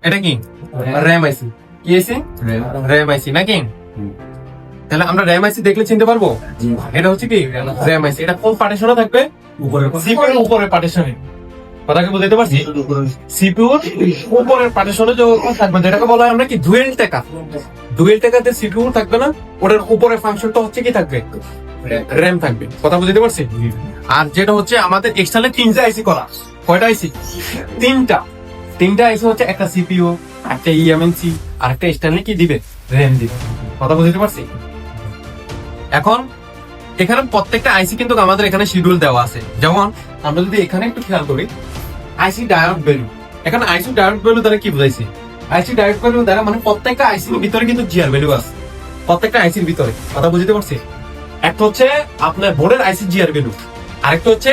এটা কি র্যাম আইসি, কি আইসি র্যাম আইসি নাকি? তাহলে আমরা র্যাম আইসি দেখলে চিনতে পারবো এটা হচ্ছে কি র্যাম আইসি। এটা কোন পার্টিশনে থাকবে? সিপিইউর উপরে পার্টিশনে। কথা কি বুঝতে পারছি? সিপিইউর উপরের পার্টিশনে যখন থাকবে যেটাকে বলা হয় আমরা কি ডুয়েল টেকা। ডুয়েল টেকাতে সিপিইউ থাকবে না, ওটার উপরে ফাংশনটা হচ্ছে কি থাকবে র্যাম থাকবে। কথা বুঝতে পারছি? আর যেটা হচ্ছে আমাদের এক্সটার্নালে 3টা আইসি করা। কয়টা আইসি? 3টা আইসি হচ্ছে একটা সিপিইউ, একটা ইএমএনসি আর একটা এক্সটার্নালি কি দিবে র্যাম দিবে। কথা বুঝতে পারছি? এখন এখানে প্রত্যেকটা আইসি কিন্তু আমাদের এখানে শিডিউল দেওয়া আছে। যেমন আমরা যদি এখানে একটু খেয়াল করি আইসি ডায়োড ভ্যালু, এখানে আইসি ডায়োড ভ্যালু দ্বারা কি বুঝাইছি? আইসি ডায়োড ভ্যালু দ্বারা মানে প্রত্যেকটা আইসির ভিতরে কিন্তু জিআর ভ্যালু আছে, প্রত্যেকটা আইসির ভিতরে। কথা বুঝতে পারছি? একটা হচ্ছে আপনার বোর্ডের আইসি জিআর ভ্যালু, আরেকটা হচ্ছে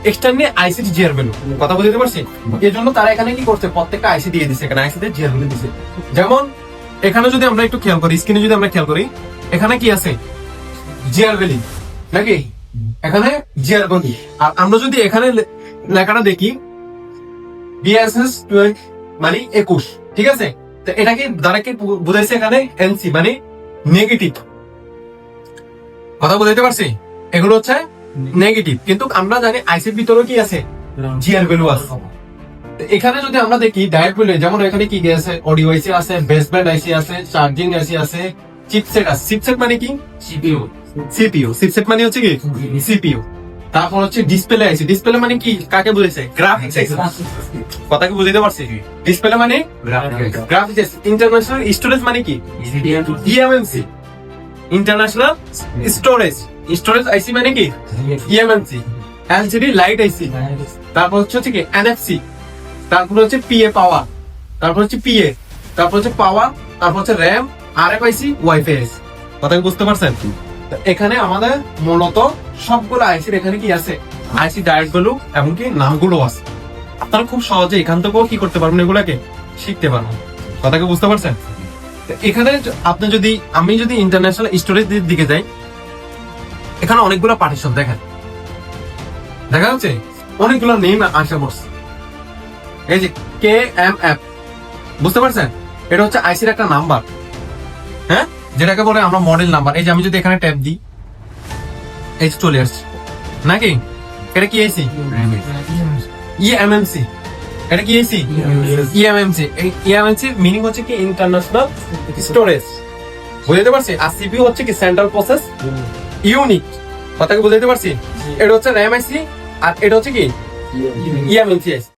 এক্সটার্নাল আইসি জিআর ভ্যালু। কথা বুঝতে পারছি? এই জন্য তারা এখানে কি করছে প্রত্যেকটা আইসি দিয়ে দিচ্ছে, এখানে আইসিতে জিআর ভ্যালু দিচ্ছে। যেমন এখানে যদি আমরা একটু খেয়াল করি, স্ক্রিনে যদি আমরা খেয়াল করি, এখানে কি আছে জিআর ভ্যালু নাকি? এখানে জিআর ভ্যালু। আর আমরা যদি এখানে লেখাটা দেখি বিএসএস 12 মানে 21, ঠিক আছে? তো এটা কি দ্বারা কি বুঝাইছে এখানে এনসি মানে নেগেটিভ। কথা বুঝতে পারছি? এগুলো হচ্ছে নেগেটিভ, কিন্তু আমরা জানি আইসির ভিতরে কি আছে জিআর ভ্যালু আছে। এখানে যদি আমরা দেখি ডায়োড ভ্যালু, যেমন এখানে কি কি আছে অডিও আইসি আছে, বেসব্যান্ড আইসি আছে, চার্জিং আইসি আছে, চিপসেট আছে। চিপসেট মানে কি? সিপিইউ। চিপসেট মানে হচ্ছে কি সিপিইউ। তারপর হচ্ছে ডিসপ্লে আইসি। ডিসপ্লে মানে কি কাকে বুঝাইছে? গ্রাফিক্স আইসি। কথা কি বুঝতে পারছি? ডিসপ্লে মানে গ্রাফিক্স। ইন্টারন্যাশনাল স্টোরেজ মানে কি? ইএমএনসি। ইন্টারন্যাশনাল স্টোরেজ আইসি মানে কি? ইএমএনসি। এলসিডি লাইট আইসি। তারপর হচ্ছে কি এনএফসি। তারপর হচ্ছে পিএ পাওয়ার। তারপর হচ্ছে পিএ। তারপর হচ্ছে পাওয়ার। তারপর হচ্ছে র্যাম, আরএফআইসি, ওয়াইফাই আইসি। কথা কি বুঝতে পারছেন? এখানে আমাদের মূলত সবগুলো আইসির এখানে কি আছে আইসি ডায়োড ভ্যালু এমনকি নামগুলো আছে। আপনারা খুব সহজে এখান থেকেও কি করতে পারবেন, এগুলাকে শিখতে পারবেন। কথা কি বুঝতে পারছেন? এখানে আপনি যদি আমি যদি ইন্টারন্যাশনাল স্টোরেজ দিকে যাই, এখানে অনেকগুলো পার্টিশন দেখেন, দেখা যাচ্ছে অনেকগুলো নেম আসা পড়ছে। এই যে KMF, বুঝতে পারছেন? এটা হচ্ছে আইসির একটা নাম্বার, হ্যাঁ, যেটাকে বলে আমরা মডেল নাম্বার। এই যে আমি যদি এখানে ট্যাপ দিই, এই চলে আসছে নাকি? এটা কি আইসি? ইএমএমসি। এটা কি আইসি? ইএমএমসি। এই ইএমএমসি মিনিং হচ্ছে কি ইন্টারন্যাশনাল স্টোরেজ। বুঝতে পারছি? আর সিপিইউ হচ্ছে কি সেন্ট্রাল প্রসেস ইউনিট। কথা কি বুঝতে পারছি? এটা হচ্ছে র্যাম আইসি আর এটা হচ্ছে কি ইএমএমসি আইসি।